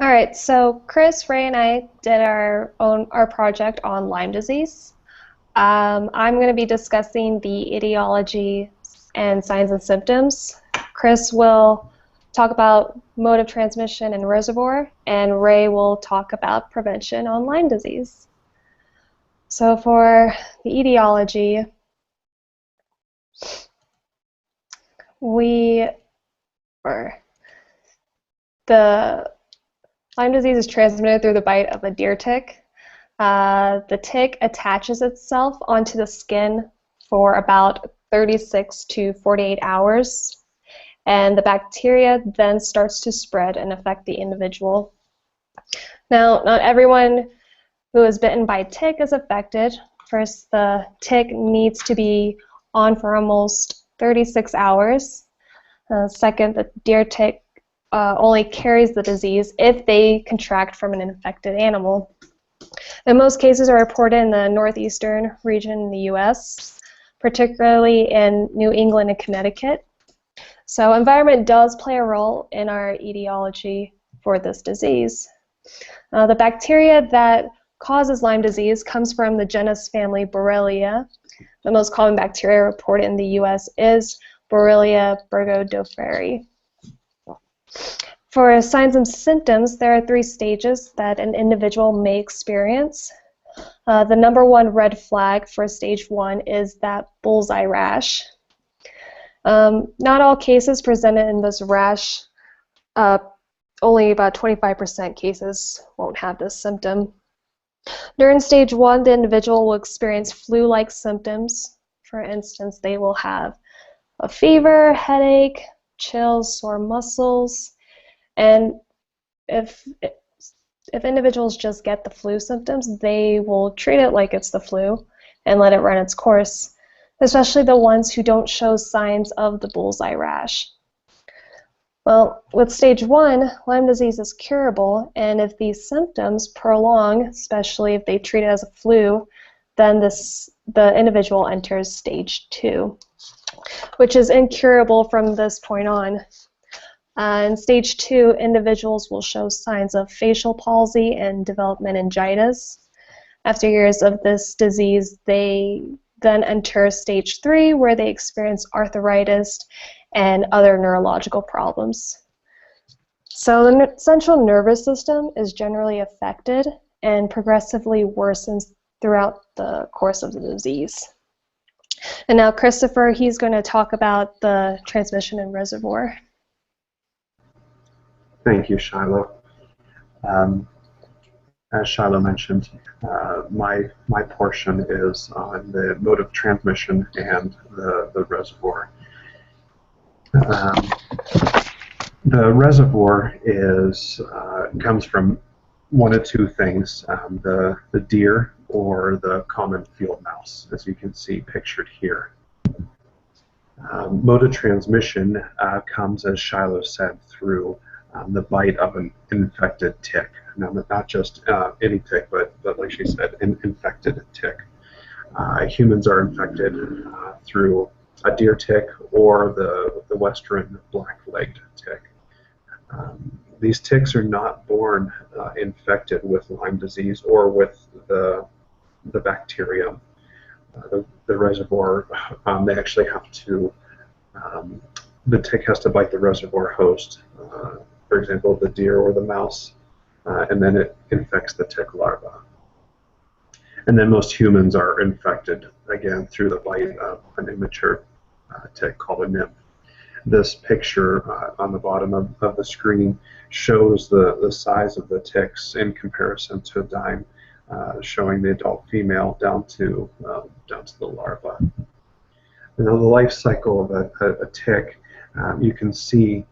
All right, so Chris, Ray, and I did our project on Lyme disease. I'm going to be discussing the etiology and signs and symptoms. Chris will talk about mode of transmission and reservoir, and Ray will talk about prevention on Lyme disease. So for the etiology, we or the Lyme disease is transmitted through the bite of a deer tick. The tick attaches itself onto the skin for about 36 to 48 hours, and the bacteria then starts to spread and affect the individual. Now, not everyone who is bitten by a tick is affected. First, the tick needs to be on for almost 36 hours. Second, the deer tick only carries the disease if they contract from an infected animal. And most cases are reported in the northeastern region in the US, particularly in New England and Connecticut. So environment does play a role in our etiology for this disease. The bacteria that causes Lyme disease comes from the genus family Borrelia. The most common bacteria reported in the US is Borrelia burgdorferi. For signs and symptoms, there are 3 stages that an individual may experience. The number 1 red flag for stage 1 is that bullseye rash. Not all cases presented in this rash, only about 25% cases won't have this symptom. During stage 1, the individual will experience flu-like symptoms. For instance, they will have a fever, headache, chills, sore muscles, and if individuals just get the flu symptoms, they will treat it like it's the flu and let it run its course, especially the ones who don't show signs of the bullseye rash. Well, with stage 1, Lyme disease is curable, and if these symptoms prolong, especially if they treat it as a flu, then the individual enters stage 2, which is incurable from this point on. In stage 2, individuals will show signs of facial palsy and develop meningitis. After years of this disease, they then enter stage 3, where they experience arthritis and other neurological problems. So the central nervous system is generally affected and progressively worsens throughout the course of the disease. And now Christopher, he's going to talk about the transmission and reservoir. Thank you, Shiloh. As Shiloh mentioned, my portion is on the mode of transmission and the reservoir. The reservoir comes from one of 2 things, the deer or the common field mouse, as you can see pictured here. Mode of transmission comes, as Shiloh said, through the bite of an infected tick. Now, not just any tick, but like she said, an infected tick. Humans are infected through a deer tick or the western black-legged tick. These ticks are not born infected with Lyme disease or with the bacterium. The reservoir, they actually have to, the tick has to bite the reservoir host, for example, the deer or the mouse, and then it infects the tick larva. And then most humans are infected, again, through the bite of an immature tick called a nymph. This picture on the bottom of the screen shows the size of the ticks in comparison to a dime, showing the adult female down to the larva. Now, the life cycle of a tick, you can see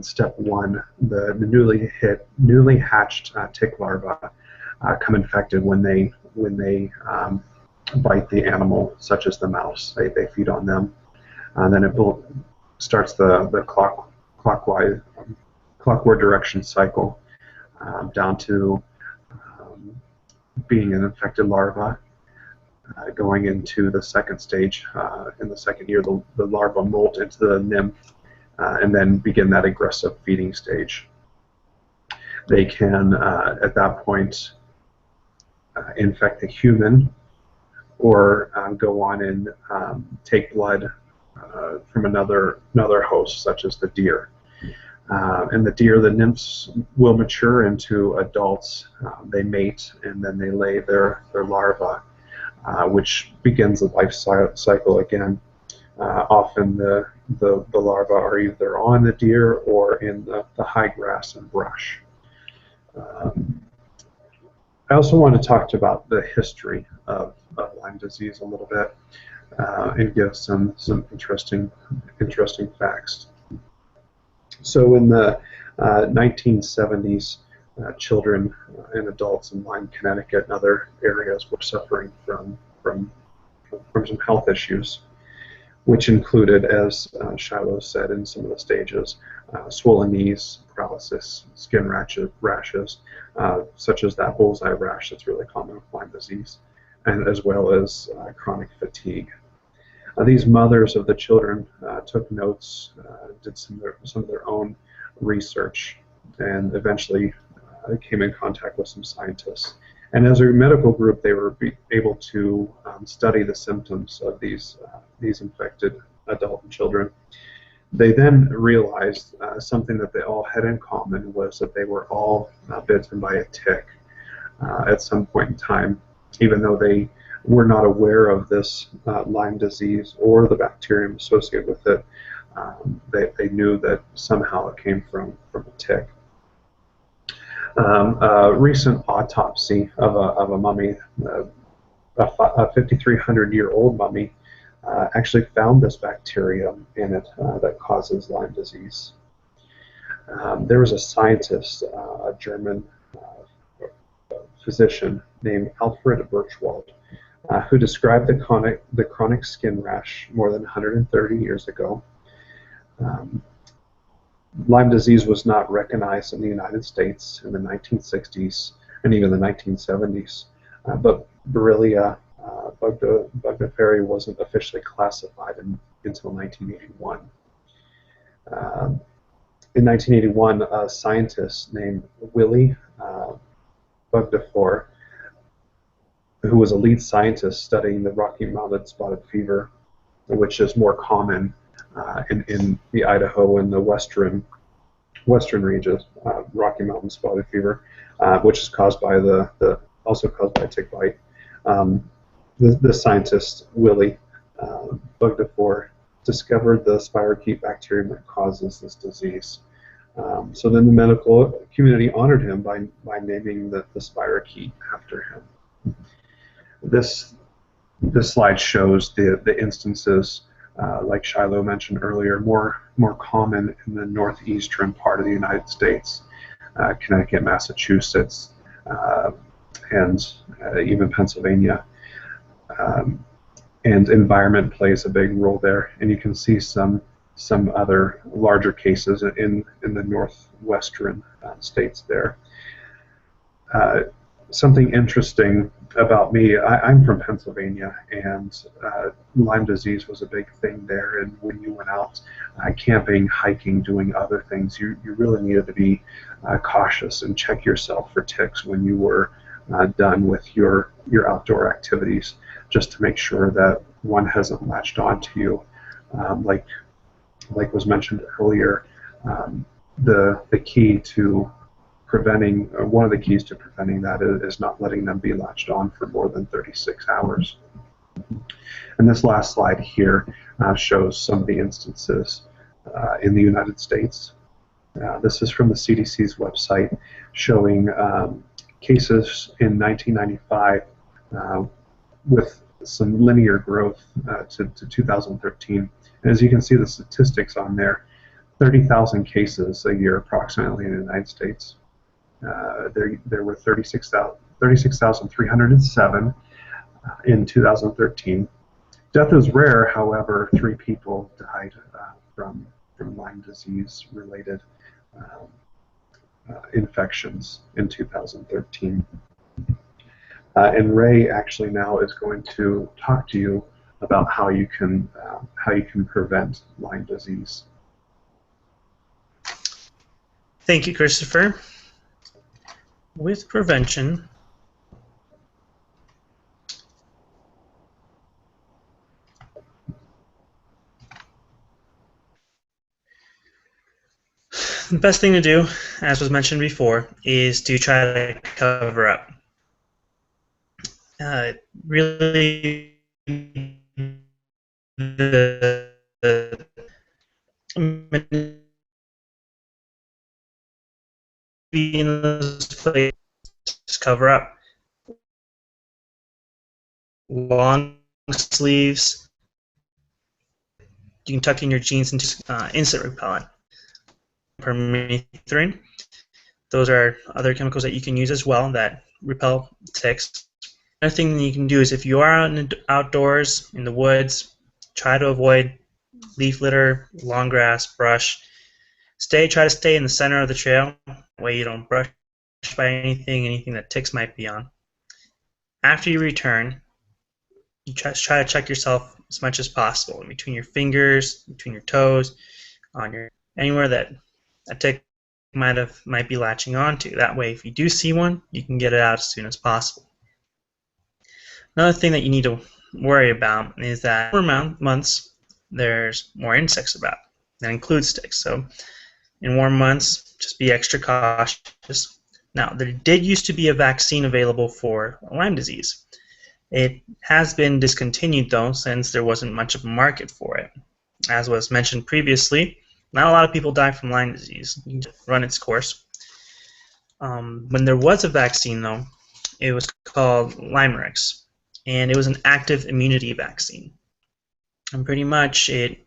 step 1, the newly hatched tick larvae come infected when they bite the animal, such as the mouse. They feed on them, and then it starts the clockward direction cycle down to being an infected larva. Going into the second stage, in the second year, the larva molt into the nymph, and then begin that aggressive feeding stage. They can, at that point, infect a human, or go on and take blood from another host, such as the deer. And the deer, the nymphs will mature into adults. They mate, and then they lay their larvae, which begins the life cycle again. Often the larvae are either on the deer or in the high grass and brush. I also want to talk about the history of Lyme disease a little bit, and give some interesting facts. So in the 1970s, children and adults in Lyme, Connecticut, and other areas were suffering from some health issues, which included, as Shiloh said in some of the stages, swollen knees, paralysis, skin rashes, such as that bullseye rash that's really common with Lyme disease, and as well as chronic fatigue. These mothers of the children took notes, did some of their own research, and eventually came in contact with some scientists. And as a medical group, they were able to study the symptoms of these infected adult and children. They then realized something that they all had in common was that they were all bitten by a tick at some point in time, even though they were not aware of this Lyme disease or the bacterium associated with it. They knew that somehow it came from a tick. A recent autopsy of a mummy, a 5,300-year-old mummy, actually found this bacterium in it that causes Lyme disease. There was a scientist, a German physician named Alfred Birchwald, who described the chronic skin rash more than 130 years ago. Lyme disease was not recognized in the United States in the 1960s and even the 1970s, but Borrelia burgdorferi wasn't officially classified until 1981. In 1981, a scientist named Willy Burgdorfer, who was a lead scientist studying the Rocky Mountain spotted fever, which is more common in the Idaho and the western regions, Rocky Mountain spotted fever, which is caused by also caused by tick bite. The scientist Willy Burgdorfer discovered the spirochete bacterium that causes this disease. So then the medical community honored him by naming the spirochete after him. This slide shows the instances, like Shiloh mentioned earlier, more common in the northeastern part of the United States, Connecticut, Massachusetts, and even Pennsylvania. And environment plays a big role there, and you can see some other larger cases in the northwestern states there. Something interesting about me, I'm from Pennsylvania, and Lyme disease was a big thing there, and when you went out camping, hiking, doing other things, you really needed to be cautious and check yourself for ticks when you were done with your outdoor activities, just to make sure that one hasn't latched on to you. Like was mentioned earlier, the key to preventing, one of the keys to preventing that is not letting them be latched on for more than 36 hours. And this last slide here shows some of the instances in the United States. This is from the CDC's website, showing cases in 1995 with some linear growth to 2013. And as you can see the statistics on there, 30,000 cases a year approximately in the United States. There were 36,307 in 2013. Death is rare, however, 3 people died from Lyme disease related infections in 2013. And Ray actually now is going to talk to you about how you can prevent Lyme disease. Thank you, Christopher. with prevention, the best thing to do, as was mentioned before, is to try to cover up. Really, the in those places, cover up. Long sleeves. You can tuck in your jeans into insect repellent. Permethrin. Those are other chemicals that you can use as well that repel ticks. Another thing that you can do is if you are outdoors in the woods, try to avoid leaf litter, long grass, brush. Try to stay in the center of the trail, that way you don't brush by anything that ticks might be on. After you return, you try to check yourself as much as possible in between your fingers, between your toes, on your anywhere that a tick might be latching onto. That way, if you do see one, you can get it out as soon as possible. Another thing that you need to worry about is that in warm months, there's more insects about. That includes ticks. So in warm months, just be extra cautious. Now, there did used to be a vaccine available for Lyme disease. It has been discontinued, though, since there wasn't much of a market for it. As was mentioned previously, not a lot of people die from Lyme disease. You just run its course. When there was a vaccine, though, it was called Lymerix, and it was an active immunity vaccine. And pretty much it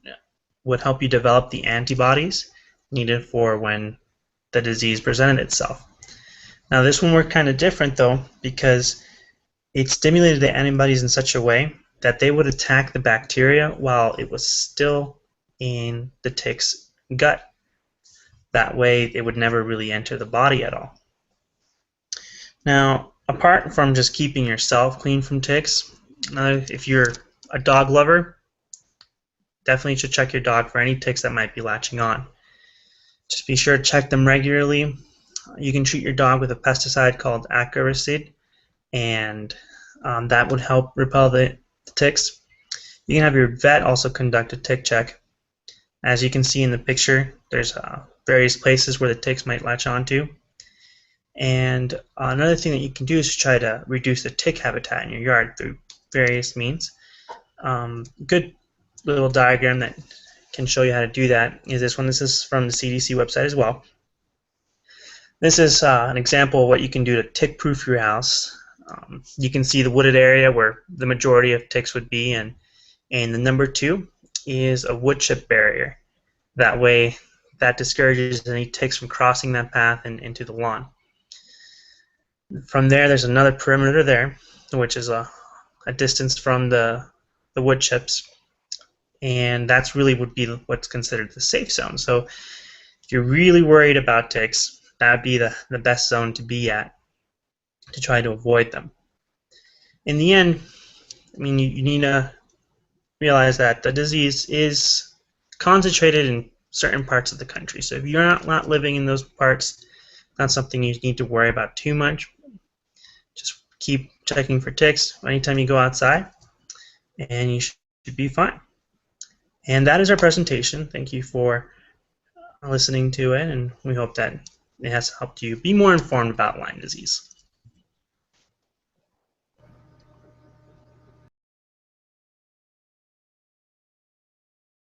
would help you develop the antibodies needed for when the disease presented itself. Now, this one worked kind of different, though, because it stimulated the antibodies in such a way that they would attack the bacteria while it was still in the tick's gut. That way, it would never really enter the body at all. Now, apart from just keeping yourself clean from ticks, if you're a dog lover, definitely should check your dog for any ticks that might be latching on. Just be sure to check them regularly. You can treat your dog with a pesticide called acaricide, and that would help repel the ticks. You can have your vet also conduct a tick check. As you can see in the picture, there's various places where the ticks might latch onto. And another thing that you can do is try to reduce the tick habitat in your yard through various means. Good little diagram that can show you how to do that is this one. This is from the CDC website as well. This is an example of what you can do to tick-proof your house. You can see the wooded area where the majority of ticks would be, and the number 2 is a wood chip barrier. That way, that discourages any ticks from crossing that path and into the lawn. From there, there's another perimeter there, which is a distance from the wood chips, and that's really would be what's considered the safe zone. So if you're really worried about ticks, that would be the best zone to be at to try to avoid them. In the end, I mean, you need to realize that the disease is concentrated in certain parts of the country. So if you're not living in those parts, not something you need to worry about too much. Just keep checking for ticks anytime you go outside, and you should be fine. And that is our presentation. Thank you for listening to it, and we hope that it has helped you be more informed about Lyme disease.